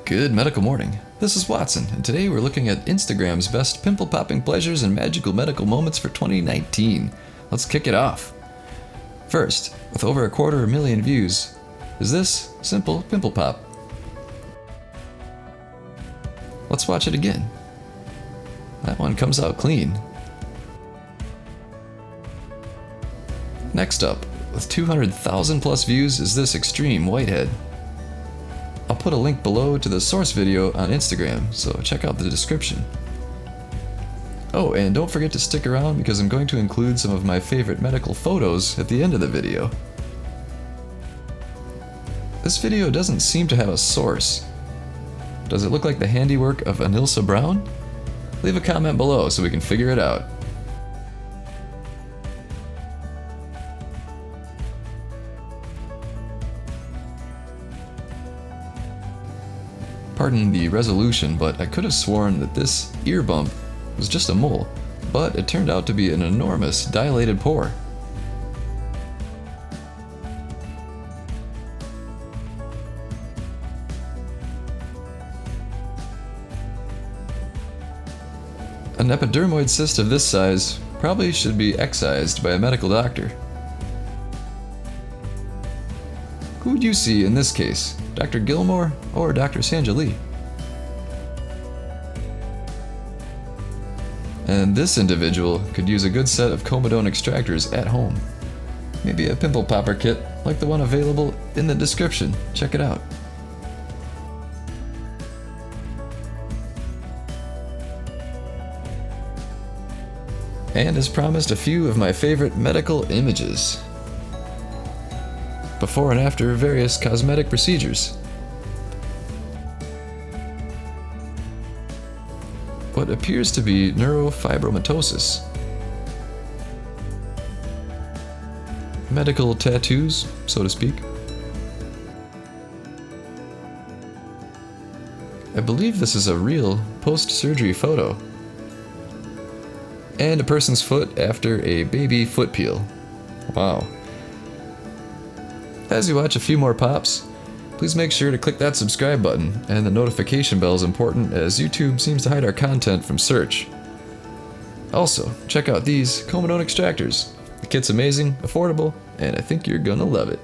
Good medical morning. This is Watson, and today we're looking at Instagram's best pimple popping pleasures and magical medical moments for 2019. Let's kick it off. First, with over 250,000 views, is this simple pimple pop. Let's watch it again. That one comes out clean. Next up, with 200,000 plus views, is this extreme whitehead. I'll put a link below to the source video on Instagram, so check out the description. Oh, and don't forget to stick around because I'm going to include some of my favorite medical photos at the end of the video. This video doesn't seem to have a source. Does it look like the handiwork of Anilsa Brown? Leave a comment below so we can figure it out. Pardon the resolution, but I could have sworn that this ear bump was just a mole, but it turned out to be an enormous dilated pore. An epidermoid cyst of this size probably should be excised by a medical doctor. Who would you see in this case? Dr. Gilmore or Dr. Sanjali? And this individual could use a good set of comedone extractors at home. Maybe a pimple popper kit like the one available in the description. Check it out. And as promised, a few of my favorite medical images. Before and after various cosmetic procedures. What appears to be neurofibromatosis. Medical tattoos, so to speak. I believe this is a real post-surgery photo. And a person's foot after a baby foot peel. Wow. As you watch a few more pops, please make sure to click that subscribe button, and the notification bell is important as YouTube seems to hide our content from search. Also, check out these comedone extractors. The kit's amazing, affordable, and I think you're gonna love it.